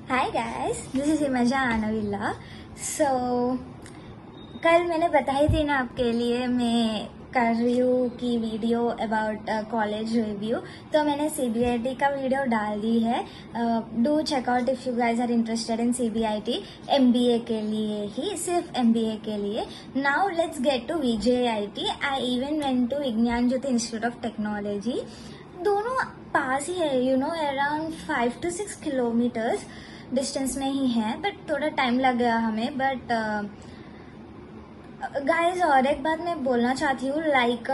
Hi guys, this is इमेजा आनविल्ला। So कल मैंने बताई थी ना आपके लिए मैं कर रही हूँ की वीडियो अबाउट कॉलेज रिव्यू। तो मैंने सीबीआईटी का वीडियो डाल दी है। Do check out if you guys are interested in CBIT MBA के लिए ही, सिर्फ एमबीए के लिए। Now let's get to VJIT. I even went to Vignana Jyothi institute of technology. दोनों पास ही है, you know, around 5 to 6 kilometres distance में ही है, बट थोड़ा टाइम लग गया हमें। बट गाइस और एक बात मैं बोलना चाहती हूँ, लाइक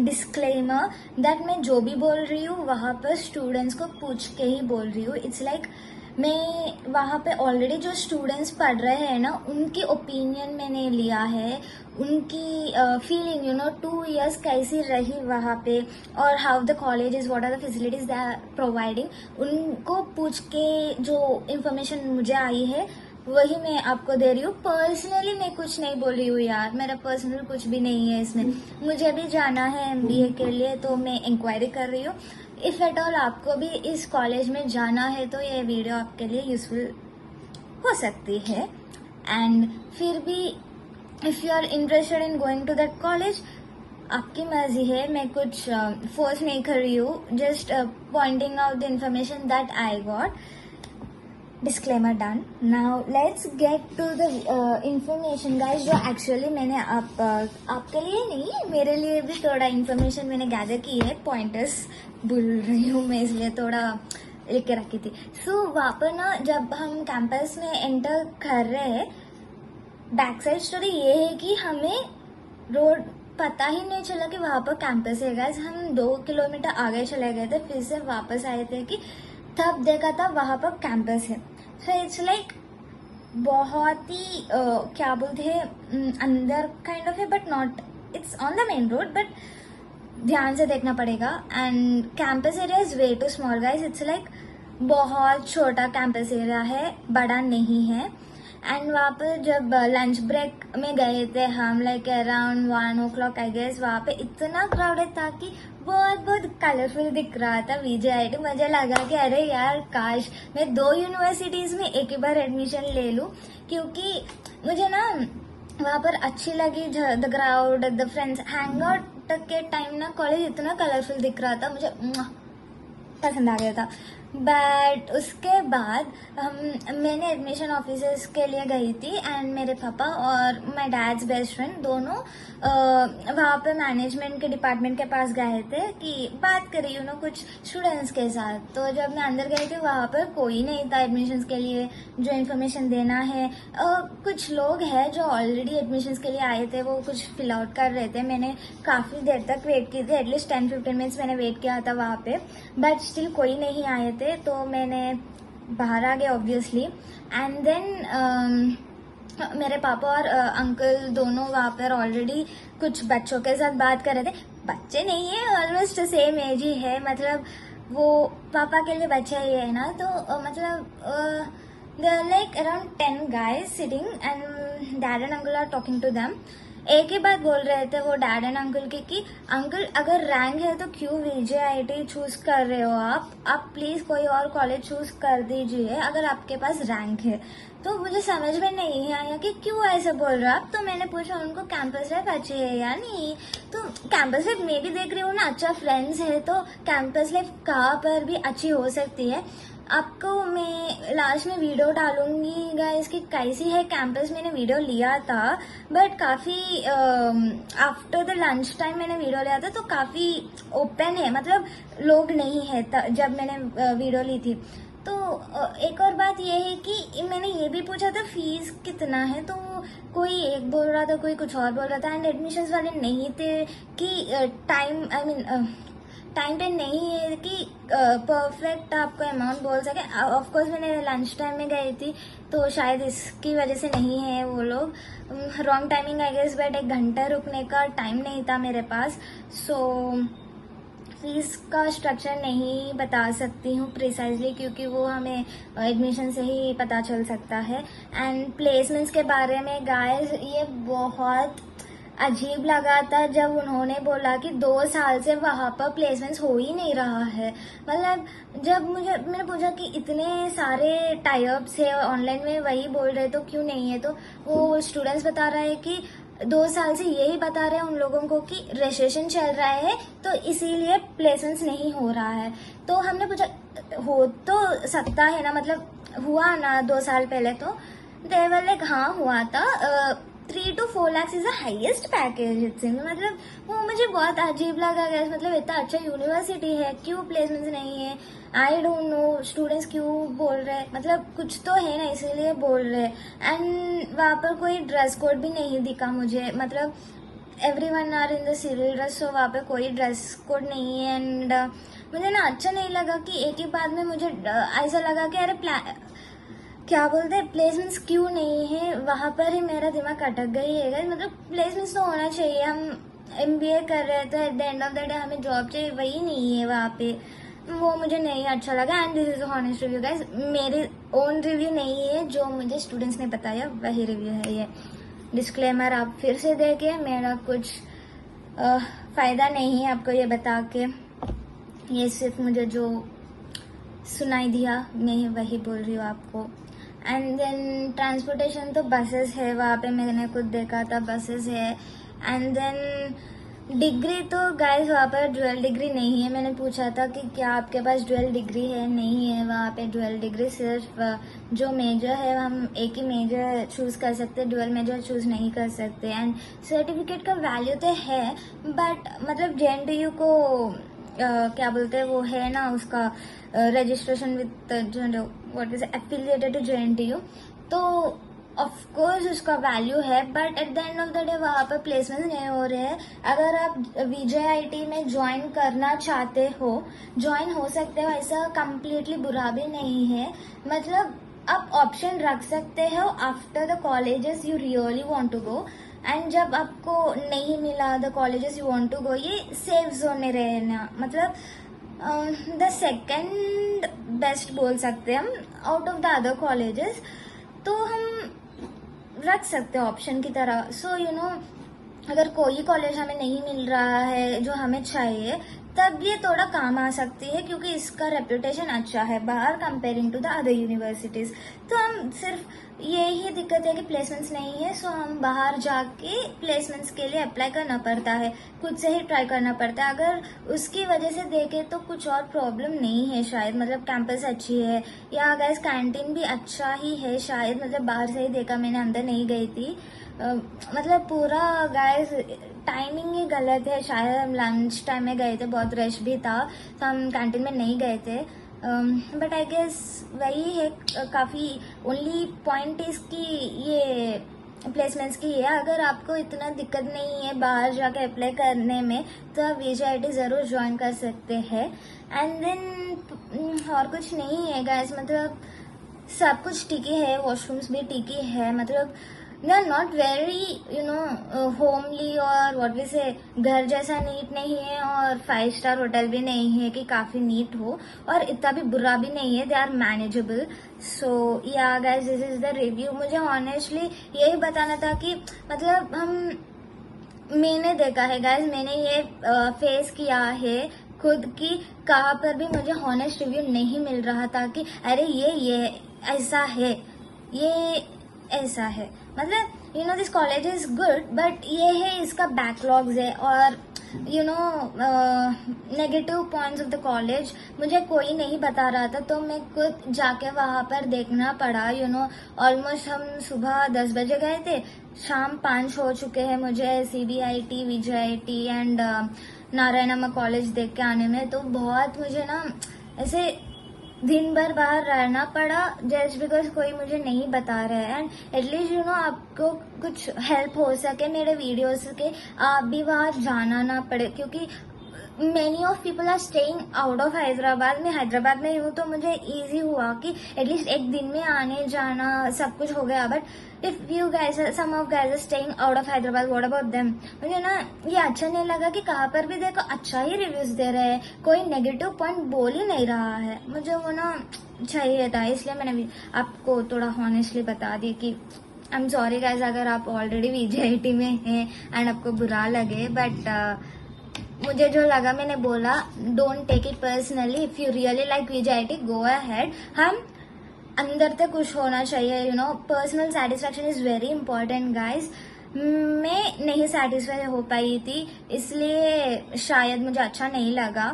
डिस्क्लेमर, दैट मैं जो भी बोल रही हूँ वहाँ पर स्टूडेंट्स को पूछ के ही बोल रही हूँ। इट्स लाइक मैं वहाँ पे ऑलरेडी जो स्टूडेंट्स पढ़ रहे हैं ना, उनकी ओपिनियन मैंने लिया है, उनकी फीलिंग, यू नो, 2 years कैसी रही वहाँ पे, और how the college is, what are the facilities they are providing, उनको पूछ के जो इन्फॉर्मेशन मुझे आई है वही मैं आपको दे रही हूँ। पर्सनली मैं कुछ नहीं बोल रही हूँ यार, मेरा पर्सनल कुछ भी नहीं है इसमें। मुझे भी जाना है एमबीए के लिए, तो मैं इंक्वायरी कर रही हूँ। इफ एट ऑल आपको भी इस कॉलेज में जाना है तो ये वीडियो आपके लिए यूजफुल हो सकती है। एंड फिर भी if you are interested in going to that college, आपकी मर्जी है, मैं कुछ फोर्स नहीं कर रही हूँ, just pointing out the information that I got. Disclaimer done. Now let's get to the information guys, जो एक्चुअली मैंने आपके लिए नहीं, मेरे लिए भी थोड़ा इंफॉर्मेशन मैंने गैदर की है। पॉइंटर्स भूल रही हूँ मैं, इसलिए थोड़ा लिख के रखी थी। सो वहाँ पर ना, जब हम कैंपस में एंटर कर रहे हैं, बैक साइड स्टोरी ये है कि हमें रोड पता ही नहीं चला कि वहाँ पर कैंपस है गाइस। हम 2 किलोमीटर आगे चले गए थे, फिर से वापस आए थे कि तब देखा था वहाँ पर कैंपस है। सो इट्स लाइक बहुत ही क्या बोलते हैं, अंदर काइंड ऑफ है, but not, it's on the main road, but ध्यान से देखना पड़ेगा। And campus area is way too small guys. It's like बहुत छोटा कैंपस एरिया है, बड़ा नहीं है। एंड वहाँ पर जब लंच ब्रेक में गए थे हम, like around 1 o'clock I guess, वहाँ पे इतना क्राउडेड था कि बहुत बहुत कलरफुल दिख रहा था वीजेआईटी। मुझे लगा कि अरे यार, काश मैं 2 यूनिवर्सिटीज में एक ही बार एडमिशन ले लूँ, क्योंकि मुझे ना वहाँ पर अच्छी लगी the crowd, the friends, hang out के टाइम ना कॉलेज इतना कलरफुल दिख रहा था, मुझे पसंद आ गया था। बट उसके बाद मैंने एडमिशन ऑफिसर्स के लिए गई थी, एंड मेरे पापा और माय डैड्स बेस्ट फ्रेंड दोनों वहाँ पे मैनेजमेंट के डिपार्टमेंट के पास गए थे कि बात करी, यू नो, कुछ स्टूडेंट्स के साथ। तो जब मैं अंदर गई थी, वहाँ पर कोई नहीं था एडमिशन्स के लिए जो इन्फॉर्मेशन देना है। कुछ लोग हैं जो ऑलरेडी एडमिशन्स के लिए आए थे, वो कुछ फिल आउट कर रहे थे। मैंने काफ़ी देर तक वेट की थी, एटलीस्ट 10-15 मिनट्स मैंने वेट किया था वहाँ पे, बट स्टिल कोई नहीं आए थे। तो मैंने बाहर आ गया ऑब्वियसली। एंड देन मेरे पापा और अंकल दोनों वहाँ पर ऑलरेडी कुछ बच्चों के साथ बात कर रहे थे। बच्चे नहीं है, ऑलमोस्ट सेम एज ही है, मतलब वो पापा के लिए बच्चा ही है ना। तो मतलब they are like around 10 guys sitting and dad and uncle are talking to them। एक ही बात बोल रहे थे वो डैड एंड अंकल की कि अंकल, अगर रैंक है तो क्यों वीजेआईटी चूज कर रहे हो आप प्लीज कोई और कॉलेज चूज कर दीजिए अगर आपके पास रैंक है। तो मुझे समझ में नहीं आया कि क्यों ऐसे बोल रहे हो आप। तो मैंने पूछा उनको, कैंपस लाइफ अच्छी है या नहीं? तो कैंपस लाइफ मैं भी देख रही हूँ ना, अच्छा फ्रेंड्स है, तो कैंपस लाइफ कहाँ पर भी अच्छी हो सकती है। आपको मैं लास्ट में वीडियो डालूंगी गाइस कि कैसी है कैंपस। मैंने वीडियो लिया था, बट काफ़ी आफ्टर द लंच टाइम मैंने वीडियो लिया था, तो काफ़ी ओपन है, मतलब लोग नहीं है जब मैंने वीडियो ली थी। तो एक और बात ये है कि मैंने ये भी पूछा था फीस कितना है, तो कोई एक बोल रहा था, कोई कुछ और बोल रहा था। एंड एडमिशन्स वाले नहीं थे कि टाइम पे नहीं है कि परफेक्ट आपको अमाउंट बोल सके। ऑफ कोर्स मैंने लंच टाइम में गई थी, तो शायद इसकी वजह से नहीं है वो लोग। Wrong timing I guess, but 1 घंटा रुकने का टाइम नहीं था मेरे पास। सो फीस का स्ट्रक्चर नहीं बता सकती हूँ प्रिसाइजली, क्योंकि वो हमें एडमिशन से ही पता चल सकता है। एंड प्लेसमेंट्स के बारे में गाइस, ये बहुत अजीब लगा था जब उन्होंने बोला कि 2 साल से वहां पर प्लेसमेंट्स हो ही नहीं रहा है। मतलब जब मैंने पूछा कि इतने सारे टाइप्स है ऑनलाइन में, वही बोल रहे तो क्यों नहीं है, तो वो स्टूडेंट्स बता रहा है कि 2 साल से यही बता रहे हैं उन लोगों को कि रिसेशन चल रहा है तो इसीलिए प्लेसमेंट्स नहीं हो रहा है। तो हमने पूछा हो तो सकता है ना, मतलब हुआ ना 2 साल पहले, तो दे वर लाइक हाँ हुआ था। 3 to 4 lakhs is the highest package it seems. मतलब वो मुझे बहुत अजीब लगा गया, मतलब इतना अच्छा यूनिवर्सिटी है, क्यों प्लेसमेंट्स नहीं है? आई डोंट नो स्टूडेंट्स क्यों बोल रहे हैं, मतलब कुछ तो है ना इसीलिए बोल रहे हैं। एंड वहाँ पर कोई ड्रेस कोड भी नहीं दिखा मुझे, मतलब everyone are in the civil dress, so वहाँ पे कोई ड्रेस कोड नहीं है। एंड मुझे ना अच्छा नहीं लगा कि एक ही बात में मुझे ऐसा लगा कि अरे क्या बोलते हैं प्लेसमेंट्स क्यों नहीं है, वहां पर ही मेरा दिमाग अटक गई है। मतलब प्लेसमेंट्स तो होना चाहिए, हम एमबीए कर रहे थे, eight the end of the day हमें जॉब चाहिए, वही नहीं है वहाँ पे, वो मुझे नहीं अच्छा लगा। And this is honest review guys, मेरे ओन रिव्यू नहीं है, जो मुझे स्टूडेंट्स ने बताया वही रिव्यू है ये। डिस्क्लेमर आप फिर से देखिए, मेरा कुछ फायदा नहीं है आपको ये बता के, ये सिर्फ मुझे जो सुनाई दिया मैं वही बोल रही हूँ आपको। एंड देन ट्रांसपोर्टेशन तो बसेस है वहाँ पे, मैंने खुद देखा था बसेस है। एंड देन डिग्री तो गाइस वहाँ पर ड्यूअल डिग्री नहीं है। मैंने पूछा था कि क्या आपके पास ड्यूअल डिग्री है, नहीं है वहाँ पे ड्यूअल डिग्री, सिर्फ जो मेजर है हम एक ही मेजर चूज कर सकते, ड्यूअल मेजर चूज नहीं कर सकते। एंड सर्टिफिकेट का वैल्यू तो है, बट मतलब JNTU को क्या बोलते हैं वो है ना उसका registration with what is affiliated to JNTU, तो ऑफ कोर्स उसका वैल्यू है, but at the end of the day वहाँ पर प्लेसमेंट नहीं हो रहे हैं। अगर आप VJIT में ज्वाइन करना चाहते हो, ज्वाइन हो सकते हो, ऐसा कम्प्लीटली बुरा भी नहीं है। मतलब आप ऑप्शन रख सकते हो after the colleges you really want to go, and जब आपको नहीं मिला the colleges you want to go, ये सेफ जोन में रहना, मतलब द सेकेंड बेस्ट बोल सकते हैं हम out of the other colleges, तो हम रख सकते हैं ऑप्शन की तरह। सो यू नो अगर कोई कॉलेज हमें नहीं मिल रहा है जो हमें चाहिए, तब ये थोड़ा काम आ सकती है, क्योंकि इसका रेपुटेशन अच्छा है बाहर comparing to the other universities. तो हम सिर्फ यही दिक्कत है कि प्लेसमेंट्स नहीं है, सो हम बाहर जाके प्लेसमेंट्स के लिए अप्लाई करना पड़ता है, खुद से ही ट्राई करना पड़ता है। अगर उसकी वजह से देखें तो कुछ और प्रॉब्लम नहीं है शायद, मतलब कैंपस अच्छी है, या गैस कैंटीन भी अच्छा ही है शायद, मतलब बाहर से ही देखा मैंने, अंदर नहीं गई थी। मतलब पूरा गाइस टाइमिंग ही गलत है, शायद हम लंच टाइम में गए थे, बहुत रश भी था, तो हम कैंटीन में नहीं गए थे। बट आई गेस वही है, काफ़ी ओनली पॉइंट इसकी ये प्लेसमेंट्स की है। अगर आपको इतना दिक्कत नहीं है बाहर जाके अप्लाई करने में, तो आप VJIT ज़रूर ज्वाइन कर सकते हैं। एंड देन और कुछ नहीं है गाइस, मतलब सब कुछ ठीक ही है, वॉशरूम्स भी ठीक ही है, मतलब they are not very you know homely, और व्हाट वी से घर जैसा नीट नहीं है, और 5 स्टार होटल भी नहीं है कि काफी नीट हो, और इतना भी बुरा भी नहीं है, they are manageable. So yeah guys this is the review. मुझे ऑनेस्टली यही बताना था कि मतलब मैंने देखा है गाइस, मैंने ये फेस किया है खुद की, कहाँ पर भी मुझे हॉनेस्ट रिव्यू नहीं मिल रहा था कि अरे ये ऐसा है, ये ऐसा है। मतलब you know this college is good, but ये है इसका बैकलॉग्स है, और you know negative points of the college मुझे कोई नहीं बता रहा था, तो मैं खुद जाके वहाँ पर देखना पड़ा। यू नो ऑलमोस्ट हम सुबह 10 बजे गए थे, शाम 5 हो चुके हैं मुझे CBIT, VJIT एंड नारायणमा कॉलेज देख के आने में। तो बहुत मुझे ना ऐसे दिन भर बाहर रहना पड़ा, जस्ट बिकॉज कोई मुझे नहीं बता रहा है। एंड एटलीस्ट यू नो आपको कुछ हेल्प हो सके मेरे वीडियोस के, आप भी वहाँ जाना ना पड़े, क्योंकि many of people are staying out of Hyderabad. मैं हैदराबाद में हूँ तो मुझे इजी हुआ कि एटलीस्ट एक दिन में आने जाना सब कुछ हो गया। But if you guys some of guys are staying out of Hyderabad, what about them? मुझे ना ये अच्छा नहीं लगा कि कहाँ पर भी देखो अच्छा ही रिव्यूज दे रहे हैं, कोई नेगेटिव पॉइंट बोल ही नहीं रहा है। मुझे वो ना चाहिए था, इसलिए मैंने भी आपको थोड़ा हॉनेस्टली बता दी कि आई एम सॉरी गाइज अगर आप ऑलरेडी VJIT में हैं एंड आपको बुरा लगे, बट मुझे जो लगा मैंने बोला, don't take it personally, if you really like VJIT go ahead. हम अंदर से खुश होना चाहिए, you know, personal satisfaction is very important guys. मैं नहीं सेटिस्फाई हो पाई थी, इसलिए शायद मुझे अच्छा नहीं लगा।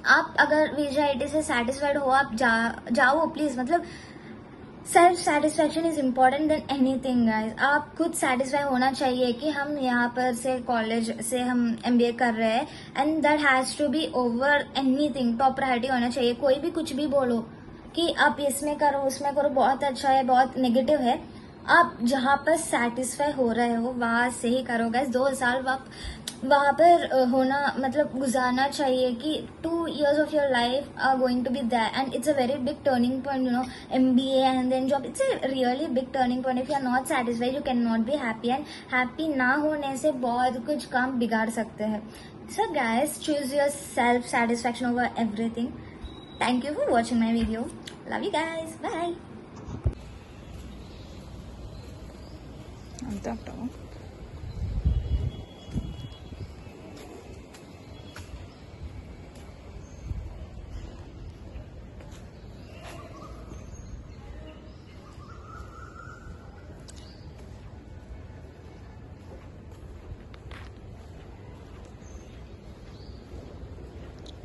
आप अगर VJIT से सेटिस्फाइड हो, आप जाओ प्लीज। मतलब self satisfaction is important than anything guys. आप खुद सेटिस्फाई होना चाहिए कि हम यहाँ पर से कॉलेज से हम MBA कर रहे हैं, and that has to be over anything. Top priority होना चाहिए। कोई भी कुछ भी बोलो कि आप इसमें करो उसमें करो, बहुत अच्छा है, बहुत नेगेटिव है, आप जहाँ पर सेटिस्फाई हो रहे हो वहां से ही करो गाइज। 2 साल आप वहां पर होना, मतलब गुजारना चाहिए कि 2 years of your life are going to be that, and it's a very big turning point, you know, MBA and then job, it's a really big turning point. If you are not satisfied you can not be happy, and happy ना होने से बहुत कुछ काम बिगाड़ सकते हैं। So guys, choose your self satisfaction over everything. Thank you for watching my video. Love you guys. Bye. అంతే అంటావా?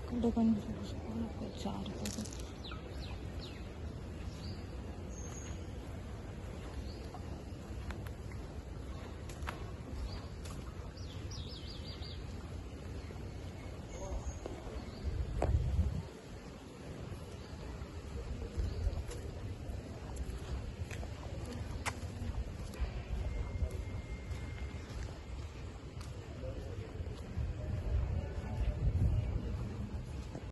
ఇక్కడ కొన్ని 4 రూపాయలు